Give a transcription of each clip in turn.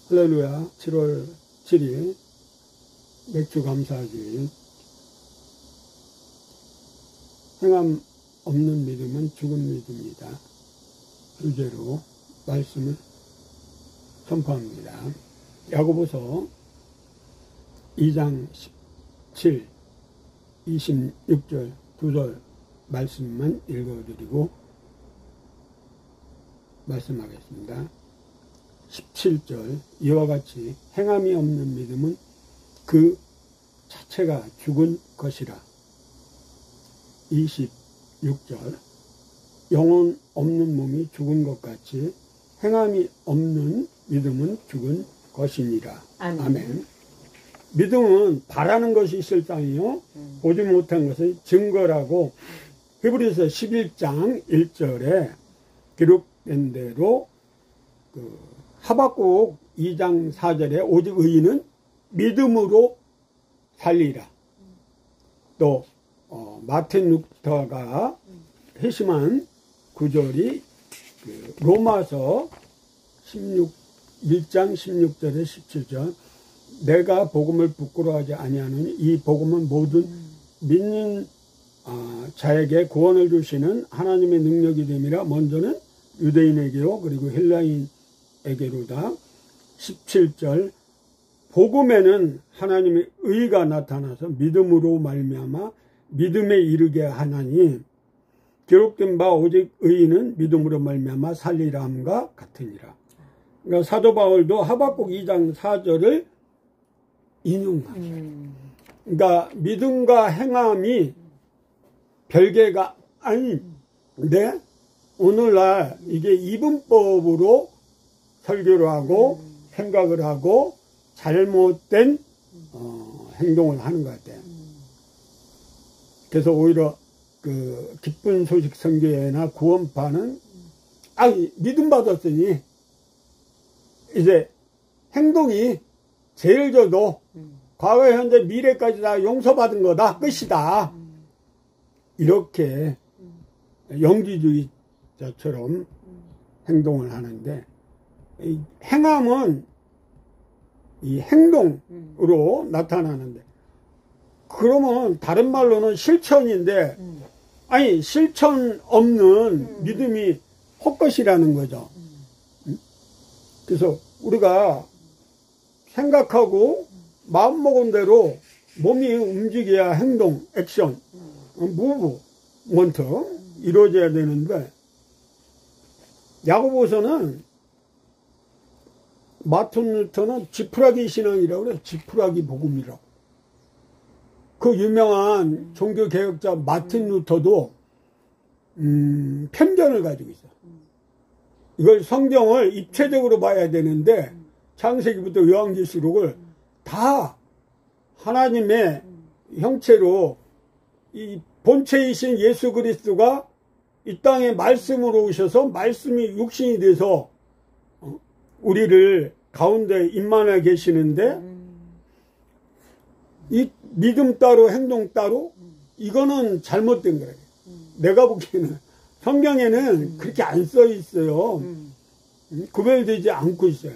할렐루야. 7월 7일 맥주 감사주일. 행함 없는 믿음은 죽은 믿음이다. 주제로 말씀을 선포합니다. 야고보서 2장 17, 26절 두 절 말씀만 읽어드리고 말씀하겠습니다. 17절 이와 같이 행함이 없는 믿음은 그 자체가 죽은 것이라. 26절 영혼 없는 몸이 죽은 것 같이 행함이 없는 믿음은 죽은 것이니라. 아멘. 아멘. 믿음은 바라는 것이 있을 땅이요 보지 못한 것의 증거라고 히브리서 11장 1절에 기록된 대로 하박국 2장 4절에 오직 의인은 믿음으로 살리라. 또 마틴 루터가 회심한 구절이 로마서 1장 16절에 17절 내가 복음을 부끄러워하지 아니하노니 이 복음은 모든 믿는 자에게 구원을 주시는 하나님의 능력이 됨이라. 먼저는 유대인에게요 그리고 헬라인에게로다. 17절 복음에는 하나님의 의가 나타나서 믿음으로 말미암아 믿음에 이르게 하나니 기록된 바 오직 의인은 믿음으로 말미암아 살리라 함과 같으니라. 그러니까 사도 바울도 하박국 2장 4절을 인용합니다. 그러니까 믿음과 행함이 별개가 아닌데 오늘날 이게 이분법으로 설교를 하고 생각을 하고 잘못된 행동을 하는 것 같아요. 그래서 오히려 그 기쁜 소식 선교회나 구원파는 믿음 받았으니 이제 행동이 죄를 져도 과거 현재 미래까지 다 용서받은 거다 끝이다 이렇게 영지주의자처럼 행동을 하는데 이 행함은 이 행동으로 나타나는데 그러면 다른 말로는 실천인데 아니 실천 없는 믿음이 헛것이라는 거죠. 그래서 우리가 생각하고 마음먹은 대로 몸이 움직여야 행동, 액션, 무브먼트 이루어져야 되는데 야고보서는 마틴 루터는 지푸라기 신앙이라고 그래요. 지푸라기 복음이라고. 그 유명한 종교개혁자 마틴 루터도 편견을 가지고 있어요. 이걸 성경을 입체적으로 봐야 되는데 창세기부터 요한계시록을 다 하나님의 형체로 이 본체이신 예수 그리스도가 이 땅에 말씀으로 오셔서 말씀이 육신이 돼서 우리를 가운데 임만해 계시는데 이 믿음 따로 행동 따로 이거는 잘못된 거예요. 내가 보기에는 성경에는 그렇게 안 써 있어요. 구별되지 않고 있어요.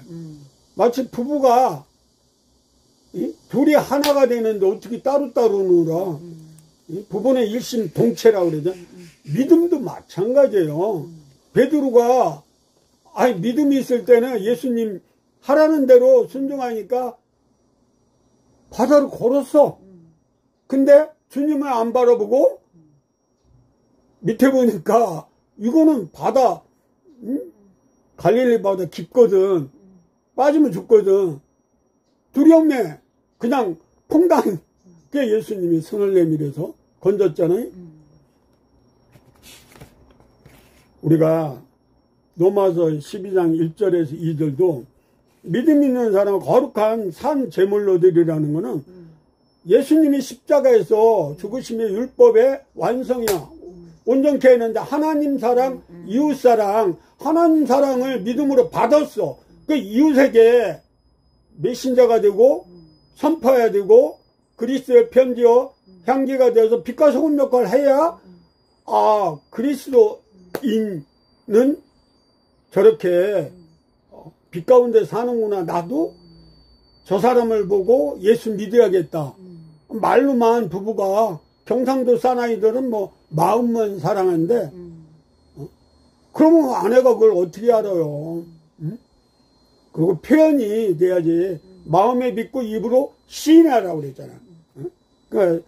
마치 부부가 둘이 하나가 되는데 어떻게 따로따로 놀아. 부부는 일심동체라고 그러죠. 믿음도 마찬가지예요. 베드로가 믿음이 있을 때는 예수님 하라는 대로 순종하니까 바다를 걸었어. 근데 주님을 안 바라보고 밑에 보니까 이거는 바다 갈릴리 바다 깊거든. 빠지면 죽거든. 두렵네. 그냥 퐁당. 그 예수님이 손을 내밀어서 건졌잖아요. 우리가 로마서 12장 1절에서 2절도 믿음 있는 사람은 거룩한 산 제물로 드리라는 거는 예수님이 십자가에서 죽으심의 율법의 완성이야. 온전케 했는데 하나님 사랑, 이웃 사랑, 하나님 사랑을 믿음으로 받았어. 그 이웃에게 메신저가 되고 선포해야 되고 그리스도의 편지요 향기가 되어서 빛과 소금 역할을 해야 그리스도인은 저렇게 빛 가운데 사는구나. 나도 저 사람을 보고 예수 믿어야겠다. 말로만 부부가 경상도 사나이들은 뭐 마음만 사랑하는데 그러면 아내가 그걸 어떻게 알아요? 응? 그리고 표현이 돼야지. 마음에 믿고 입으로 시인하라고 그랬잖아. 응? 그러니까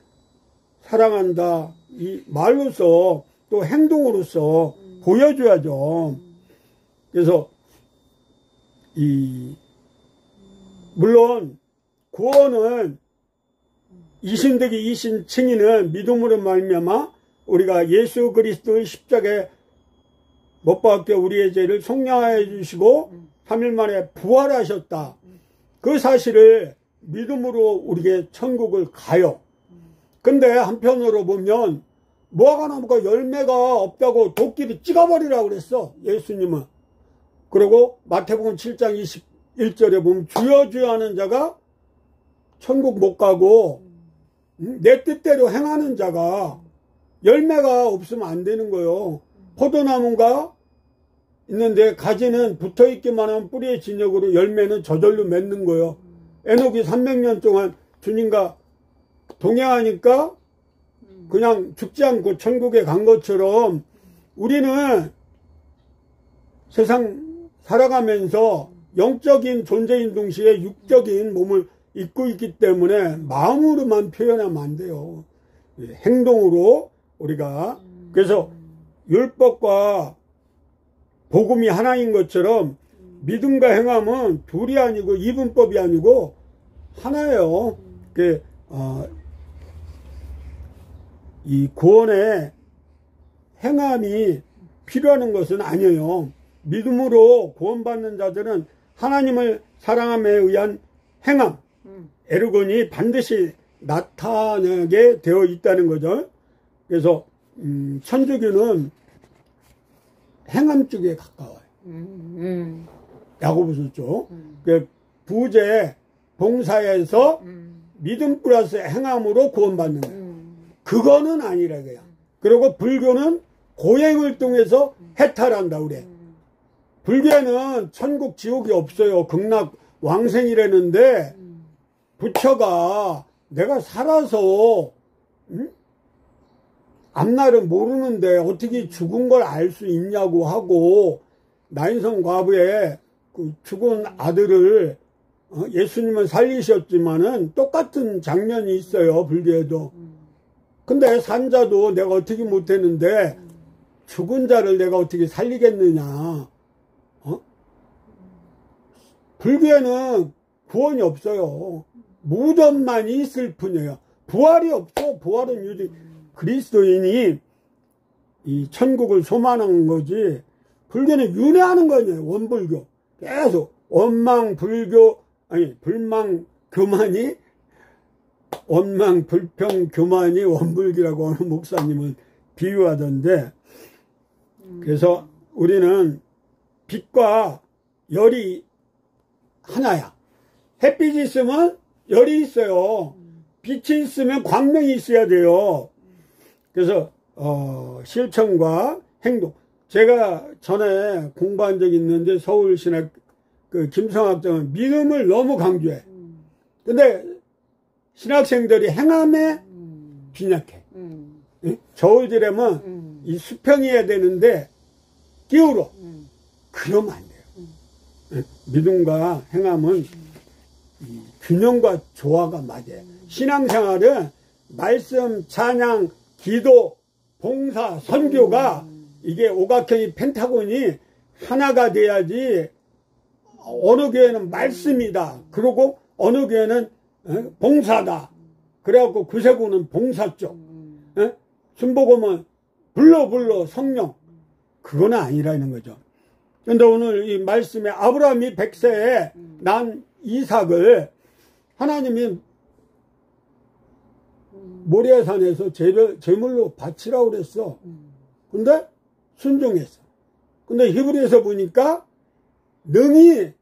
사랑한다 이 말로서 또 행동으로서 보여줘야죠. 그래서 물론 구원은 이신득이 이신 칭의는 믿음으로 말미암아 우리가 예수 그리스도의 십자가에 못 박혀 우리의 죄를 속량하여 주시고 3일 만에 부활하셨다. 그 사실을 믿음으로 우리에게 천국을 가요. 근데 한편으로 보면 무화과 나무가 열매가 없다고 도끼를 찍어버리라고 그랬어. 예수님은. 그리고 마태복음 7장 21절에 보면 주여 주여 하는 자가 천국 못 가고 내 뜻대로 행하는 자가 열매가 없으면 안 되는 거예요. 포도나무가 있는데 가지는 붙어있기만 하면 뿌리의 진역으로 열매는 저절로 맺는 거예요. 에녹이 300년 동안 주님과 동행하니까 그냥 죽지 않고 천국에 간 것처럼 우리는 세상 살아가면서 영적인 존재인 동시에 육적인 몸을 입고 있기 때문에 마음으로만 표현하면 안 돼요. 행동으로 우리가 그래서 율법과 복음이 하나인 것처럼 믿음과 행함은 둘이 아니고 이분법이 아니고 하나예요. 이 구원의 행함이 필요한 것은 아니에요. 믿음으로 구원받는 자들은 하나님을 사랑함에 의한 행함, 에르곤이 반드시 나타나게 되어 있다는 거죠. 그래서 천주교는 행함 쪽에 가까워요. 야고보서 쪽. 부재 봉사에서 믿음 플러스 행함으로 구원받는 거예요. 그거는 아니라 그래요. 그리고 불교는 고행을 통해서 해탈한다 그래. 불교에는 천국 지옥이 없어요. 극락 왕생이라는데 부처가 내가 살아서 앞날은 모르는데 어떻게 죽은 걸 알 수 있냐고 하고 나인성 과부의 그 죽은 아들을 예수님은 살리셨지만은 똑같은 장면이 있어요. 불교에도. 근데 산자도 내가 어떻게 못했는데 죽은 자를 내가 어떻게 살리겠느냐. 불교에는 구원이 없어요. 무덤만 있을 뿐이에요. 부활이 없어. 부활은 유지 그리스도인이 이 천국을 소망하는 거지. 불교는 윤회하는 거예요. 원불교. 계속 원망 불교 아니 불망 교만이 원망 불평 교만이 원불교라고 어느 목사님은 비유하던데 그래서 우리는 빛과 열이 하나야. 햇빛이 있으면 열이 있어요. 빛이 있으면 광명이 있어야 돼요. 그래서 실천과 행동. 제가 전에 공부한 적이 있는데 서울신학 그 김성학장은 믿음을 너무 강조해. 근데 신학생들이 행함에 빈약해. 저울 지려면 이 수평이어야 되는데 기울어. 그러면 안 돼요. 믿음과 행함은 이 균형과 조화가 맞아요. 신앙생활은 말씀, 찬양, 기도, 봉사, 선교가 이게 오각형이 펜타곤이 하나가 돼야지. 어느 교회는 말씀이다. 그리고 어느 교회는 봉사다. 그래갖고 구세구는 봉사 쪽. 순복음은 불러 성령. 그건 아니라는 거죠. 그런데 오늘 이 말씀에 아브라함이 100세에 난 이삭을 하나님이 모리아산에서 제물로 바치라고 그랬어. 근데 순종했어. 근데 히브리에서 보니까 능히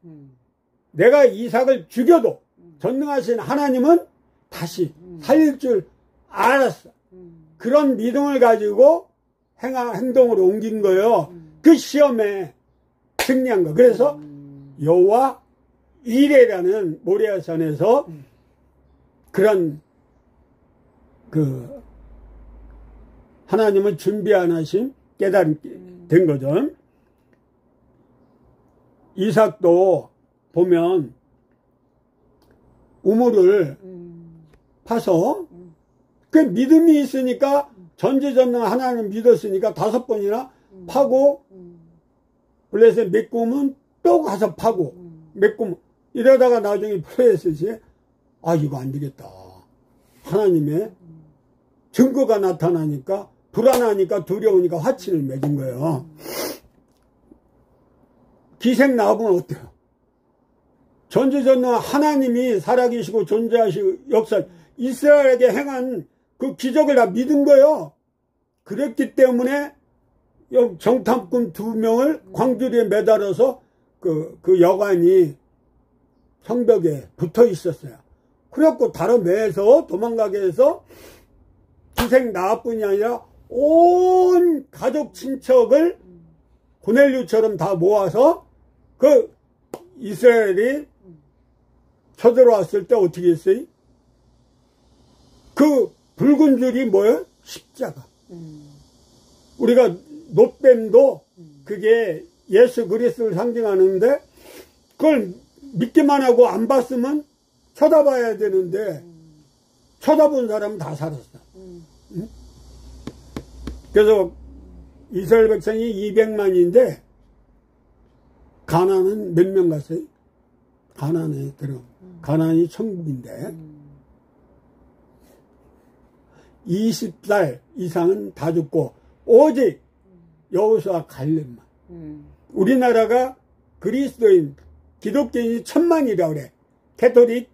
내가 이삭을 죽여도 전능하신 하나님은 다시 살릴 줄 알았어. 그런 믿음을 가지고 행동으로 옮긴 거예요. 그 시험에 승리한 거. 그래서 여호와 이레라는 모리아산에서 그런 그 하나님은 준비 안 하신 깨달음이 된 거죠. 이삭도 보면 우물을 파서 그 믿음이 있으니까 전지전능 하나님 믿었으니까 5번이나 파고 블레셋 메꾸면 또 가서 파고 메꾸면 이러다가 나중에 블레셋이 아 이거 안 되겠다. 하나님의 증거가 나타나니까 불안하니까 두려우니까 화친을 맺은 거예요. 기생 나보면 어때요? 전지전능 하나님이 살아계시고 존재하시고 역사 이스라엘에게 행한 그 기적을 다 믿은 거예요. 그랬기 때문에 정탐꾼 2명을 광주리에 매달아서 그 여관이 성벽에 붙어 있었어요. 그래갖고 달아매서 도망가게 해서 기생 나뿐이 아니라 온 가족 친척을 고넬류처럼 다 모아서 그 이스라엘이 쳐들어왔을 때 어떻게 했어요? 그 붉은 줄이 뭐예요? 십자가. 우리가 놋뱀도 그게 예수 그리스도를 상징하는데 그걸 믿기만 하고 안 봤으면 쳐다봐야 되는데 쳐다본 사람은 다 살았어. 응? 그래서 이스라엘 백성이 200만인데 가나안은 몇 명 갔어요? 가나안에 들어. 가나안이 천국인데 20살 이상은 다 죽고 오직 여호수아 갈렙만. 우리나라가 그리스도인 기독교인이 1000만이라고 그래. 캐토릭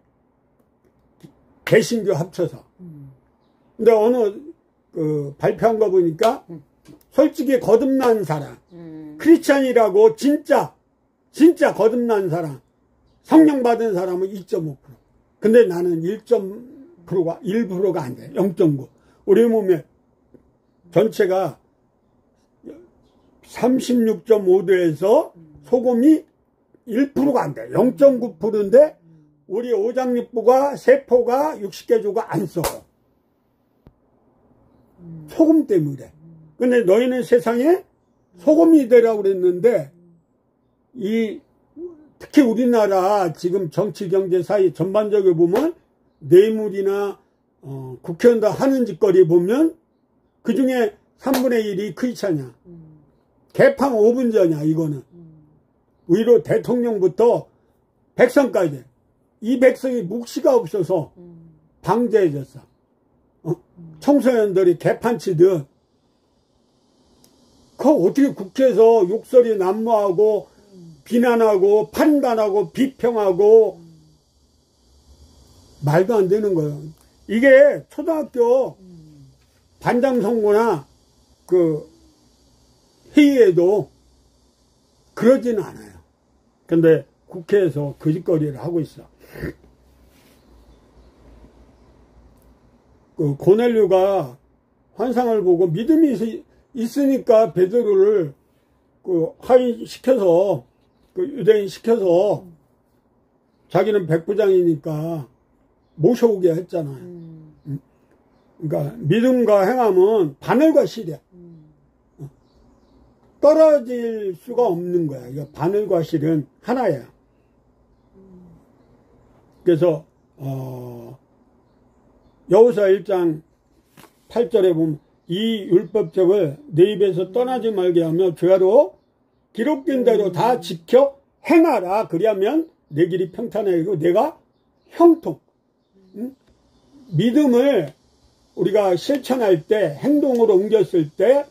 개신교 합쳐서. 근데 어느 그 발표한 거 보니까 솔직히 거듭난 사람 크리스찬이라고 진짜 거듭난 사람 성령 받은 사람은 2.5%. 근데 나는 1%가 안 돼. 0.9. 우리 몸에 전체가 36.5도에서 소금이 1%가 안 돼. 0.9%인데 우리 오장육부가 세포가 60개 조가 안 써. 소금 때문에. 근데 너희는 세상에 소금이 되라고 그랬는데 특히 우리나라 지금 정치 경제 사회 전반적으로 보면 뇌물이나 국회의원들 하는 짓거리 보면 그중에 3분의 1이 크리스찬이야. 개판 5분 전이야 이거는. 의로 대통령부터 백성까지 이 백성이 묵시가 없어서 방제해졌어. 청소년들이 개판치듯 그거 어떻게 국회에서 욕설이 난무하고 비난하고 판단하고 비평하고 말도 안 되는 거예요. 이게 초등학교 반장 선거나 그 회의에도 그러지는 않아요. 근데 국회에서 거짓거리를 하고 있어. 그 고넬료가 환상을 보고 믿음이 있으니까 베드로를 그 하인시켜서 그 유대인 시켜서 자기는 백부장이니까 모셔오게 했잖아요. 그러니까 믿음과 행함은 바늘과 실이야. 떨어질 수가 없는 거야. 그러니까 바늘과 실은 하나야. 그래서 여호수아 1장 8절에 보면 이 율법책을 내 입에서 떠나지 말게 하며 죄로 기록된 대로 다 지켜 행하라. 그리하면 내 길이 평탄하고 내가 형통. 믿음을 우리가 실천할 때 행동으로 옮겼을 때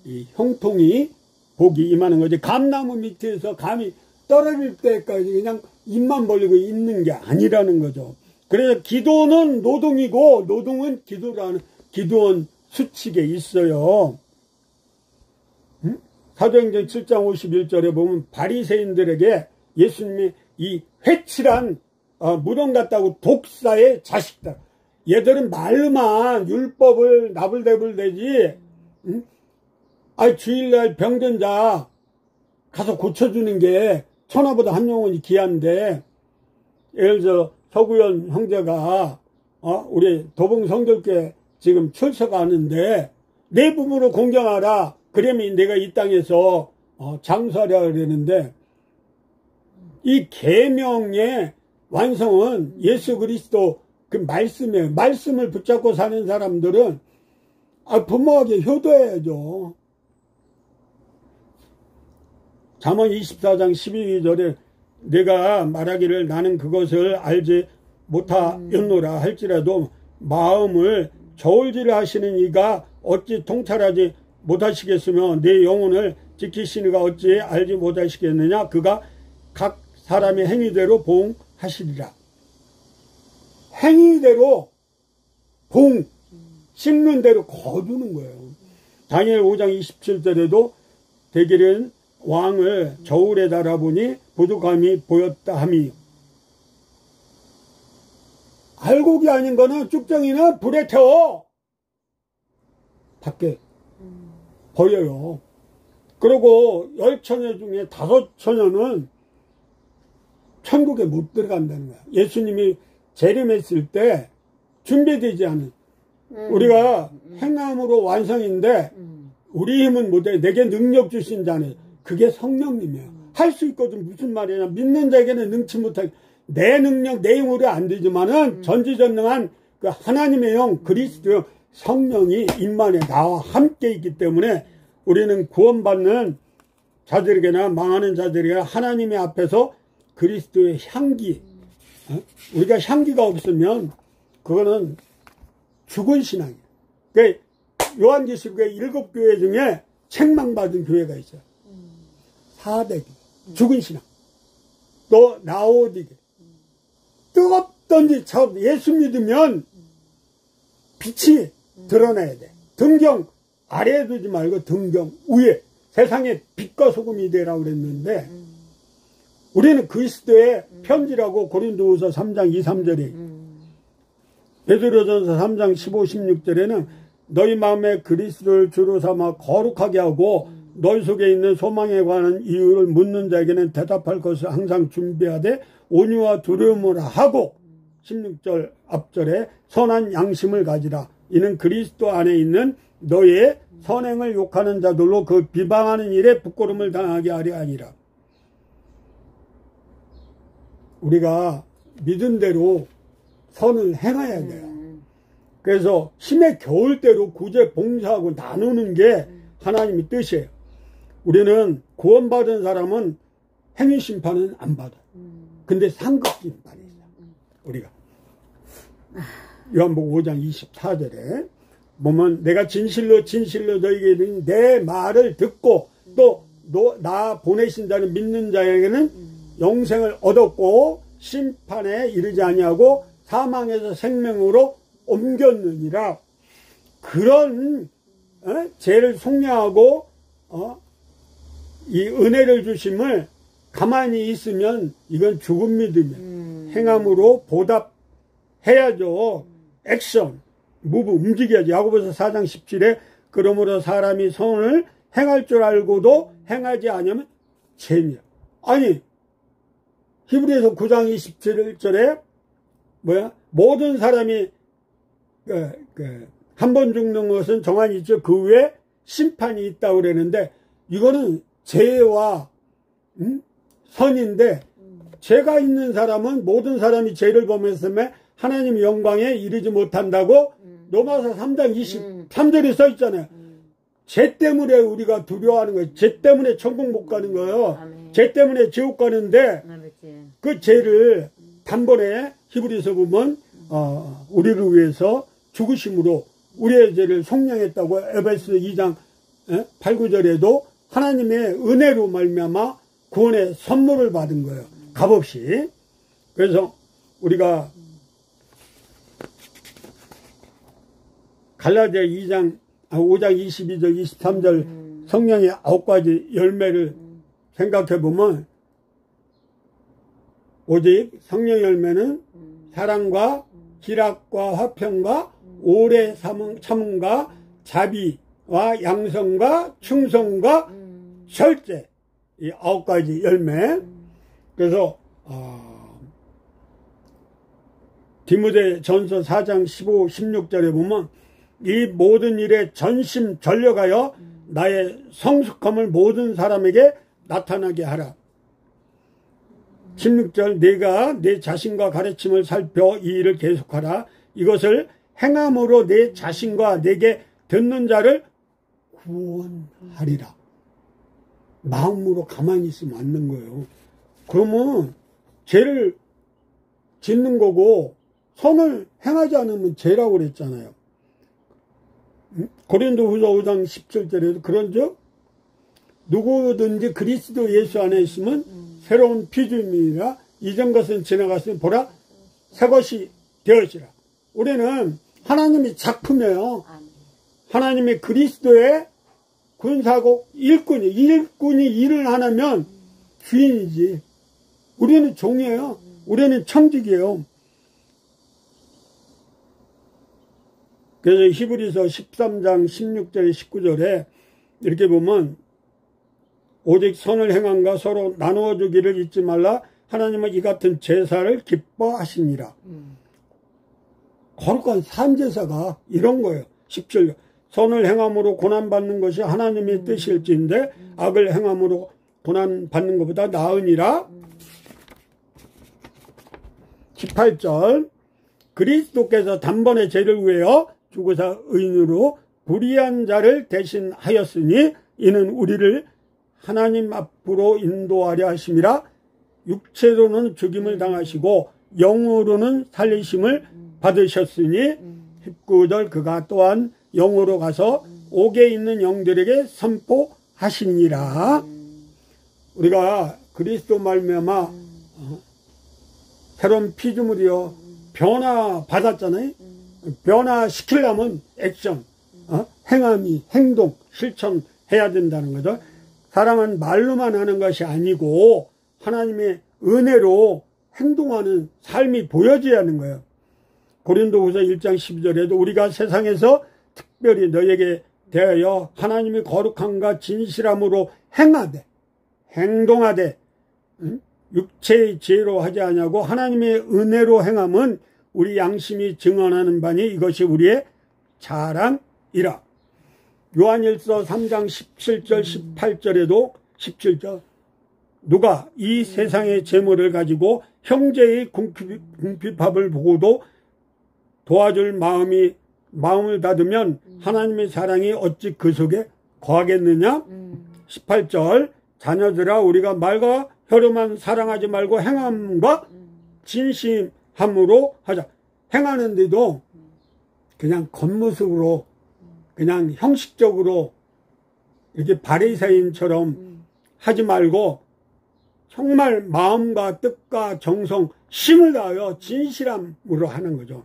이 형통이 복이 임하는 거지. 감나무 밑에서 감이 떨어질 때까지 그냥 입만 벌리고 있는 게 아니라는 거죠. 그래서 기도는 노동이고 노동은 기도라는 기도원 수칙에 있어요. 사도행전 7장 51절에 보면 바리새인들에게 예수님이 이 회칠한 무덤 같다고 독사의 자식들. 얘들은 말로만 율법을 나불대불대지. 주일날 병든 자 가서 고쳐주는 게 천하보다 한 영혼이 귀한데, 예를 들어 서구현 형제가 우리 도봉 성결교회 지금 출석하는데 내 부모를 공경하라. 그러면 내가 이 땅에서 장수하려 그러는데, 이 계명의 완성은 예수 그리스도 그 말씀이에요. 말씀을 붙잡고 사는 사람들은 부모에게 효도해야죠. 잠언 24장 12절에 내가 말하기를 나는 그것을 알지 못하였노라 할지라도 마음을 저울질을 하시는 이가 어찌 통찰하지 못하시겠으며 내 영혼을 지키시니가 어찌 알지 못하시겠느냐. 그가 각 사람의 행위대로 보응하시리라. 행위대로 씹는 대로 거두는 거예요. 다니엘 5장 27절에도 대길은 왕을 저울에 달아보니 부족함이 보였다 함이, 알곡이 아닌 거는 쭉정이는 불에 태워 밖에 버려요. 그리고 10처녀 중에 5처녀는 천국에 못 들어간다는 거야. 예수님이 재림했을 때 준비되지 않은, 우리가 행함으로 완성인데 우리 힘은 못해. 내게 능력 주신 자는 그게 성령님이에요. 할 수 있거든. 무슨 말이냐. 믿는 자에게는 능치 못하게, 내 능력 내 힘으로 안 되지만은 전지전능한 그 하나님의 영 그리스도의 성령이 임만에 나와 함께 있기 때문에 우리는 구원받는 자들에게나 망하는 자들에게 하나님의 앞에서 그리스도의 향기, 우리가 향기가 없으면 그거는 죽은 신앙이에요. 그러니까 요한계시록의 7교회 중에 책망받은 교회가 있어요. 사대기, 죽은 신앙. 또 라오디게, 뜨겁던지 차갑. 예수 믿으면 빛이 드러나야 돼. 등경 아래에 두지 말고 등경 위에, 세상에 빛과 소금이 되라고 그랬는데 우리는 그리스도의 편지라고 고린도후서 3장 2, 3절에 베드로전서 3장 15, 16절에는 너희 마음에 그리스도를 주로 삼아 거룩하게 하고 너희 속에 있는 소망에 관한 이유를 묻는 자에게는 대답할 것을 항상 준비하되 온유와 두려움을 하고 16절 앞절에 선한 양심을 가지라. 이는 그리스도 안에 있는 너희의 선행을 욕하는 자들로 그 비방하는 일에 부끄러움을 당하게 하려 아니라. 우리가 믿은 대로 선을 행해야 돼요. 그래서 힘에 겨울 대로 구제 봉사하고 나누는 게 하나님의 뜻이에요. 우리는 구원받은 사람은 행위심판은 안 받아. 근데 상급심판이 있어. 우리가 요한복음 5장 24절에 보면 내가 진실로 너희에게 이르니 내 말을 듣고 또 나 보내신 자를 믿는 자에게는 영생을 얻었고 심판에 이르지 아니하고 사망에서 생명으로 옮겼느니라. 그런 죄를 속량하고 이 은혜를 주심을 가만히 있으면 이건 죽은 믿음이에요. 행함으로 보답해야죠. 액션, 무브, 움직여야지. 야고보서 4장 17에 그러므로 사람이 선을 행할 줄 알고도 행하지 않으면 죄냐. 아니 히브리서 9장 27절에 모든 사람이 한 번 죽는 것은 정한이 있죠. 그 외에 심판이 있다고 그러는데 이거는 죄와 선인데, 죄가 있는 사람은 모든 사람이 죄를 범했음에 하나님의 영광에 이르지 못한다고 로마서 3장 23절에 써 있잖아요. 죄 때문에 우리가 두려워하는 거예요. 죄 때문에 천국 못 가는 거예요. 죄 때문에 지옥 가는데 그 죄를 단번에 히브리서 보면 우리를 위해서 죽으심으로 우리의 죄를 속량했다고. 에베소 2장 8, 9절에도 하나님의 은혜로 말미암아 구원의 선물을 받은 거예요. 값없이. 그래서 우리가 갈라디아 5장 22절 23절 성령의 9가지 열매를 생각해 보면 오직 성령 열매는 사랑과 희락과 화평과 오래 참음과 자비와 양성과 충성과 절제, 이 9가지 열매. 그래서 디모데전서 4장 15, 16절에 보면 이 모든 일에 전심 전력하여 나의 성숙함을 모든 사람에게 나타나게 하라. 16절 내가 내 자신과 가르침을 살펴 이 일을 계속하라. 이것을 행함으로 내 자신과 내게 듣는 자를 구원하리라. 마음으로 가만히 있으면 안 되는 거예요. 그러면 죄를 짓는 거고 선을 행하지 않으면 죄라고 그랬잖아요. 고린도후서 5장 17절에도 그런즉 누구든지 그리스도 예수 안에 있으면 새로운 피조물이라 이전 것은 지나갔으니 보라 새 것이 되어지라. 우리는 하나님의 작품이에요. 하나님의 그리스도의 군사국 일꾼이 일을 하면 주인이지. 우리는 종이에요. 우리는 청직이에요. 그래서 히브리서 13장 16절 19절에 이렇게 보면 오직 선을 행함과 서로 나누어 주기를 잊지 말라. 하나님은 이 같은 제사를 기뻐하시니라. 거룩한 산제사가 이런 거예요. 17절 선을 행함으로 고난받는 것이 하나님의 뜻일진데 악을 행함으로 고난받는 것보다 나으니라. 18절 그리스도께서 단번에 죄를 위하여 죽으사 의인으로 불의한 자를 대신하였으니 이는 우리를 하나님 앞으로 인도하려 하심이라. 육체로는 죽임을 당하시고 영으로는 살리심을 받으셨으니 19절 그가 또한 영으로 가서 옥에 있는 영들에게 선포하시니라. 우리가 그리스도 말미암아 새로운 피조물이요 변화 받았잖아요. 변화시키려면 액션, 행함이 행동, 실천해야 된다는 거죠. 사람은 말로만 하는 것이 아니고 하나님의 은혜로 행동하는 삶이 보여져야 하는 거예요. 고린도후서 1장 12절에도 우리가 세상에서 특별히 너에게 대하여 하나님의 거룩함과 진실함으로 행하되 행동하되 육체의 지혜로 하지 아니하고 하나님의 은혜로 행함은 우리 양심이 증언하는 바니 이것이 우리의 자랑이라. 요한일서 3장 17절 18절에도 17절 누가 이 세상의 재물을 가지고 형제의 궁핍함을 보고도 도와줄 마음을 닫으면 하나님의 사랑이 어찌 그 속에 거하겠느냐. 18절 자녀들아 우리가 말과 혀로만 사랑하지 말고 행함과 진심함으로 하자. 행하는데도 그냥 겉모습으로 그냥 형식적으로 이렇게 바리새인처럼 하지 말고 정말 마음과 뜻과 정성 힘을 다하여 진실함으로 하는 거죠.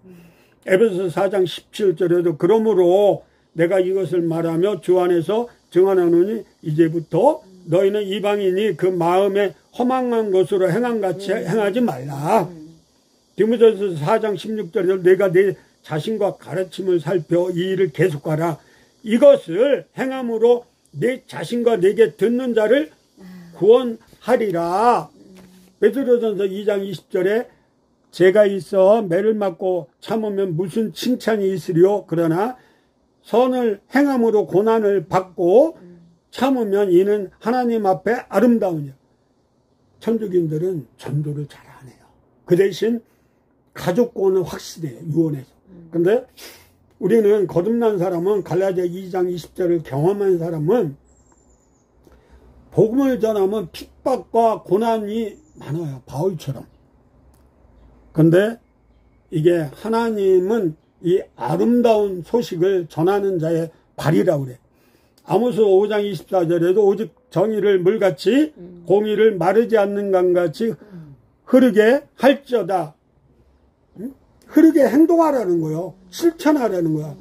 에베소서 4장 17절에도 그러므로 내가 이것을 말하며 주 안에서 증언하노니 이제부터 너희는 이방인이 그 마음에 허망한 것으로 행함같이 행하지 말라. 디모데전서 4장 16절에도 내가 내 자신과 가르침을 살펴 이 일을 계속하라. 이것을 행함으로 내 자신과 내게 듣는 자를 구원하리라. 베드로전서 2장 20절에 죄가 있어 매를 맞고 참으면 무슨 칭찬이 있으리요. 그러나 선을 행함으로 고난을 받고 참으면 이는 하나님 앞에 아름다우냐. 천주교인들은 전도를 잘 안 해요. 그 대신 가족권은 확실해요. 유언해서. 근데 우리는 거듭난 사람은 갈라디아 2장 20절을 경험한 사람은 복음을 전하면 핍박과 고난이 많아요. 바울처럼. 근데 이게 하나님은 이 아름다운 소식을 전하는 자의 발이라고 그래. 아모스 5장 24절에도 오직 정의를 물같이 공의를 마르지 않는 강같이 흐르게 할지어다. 흐르게 행동하라는 거예요. 실천하라는 거야.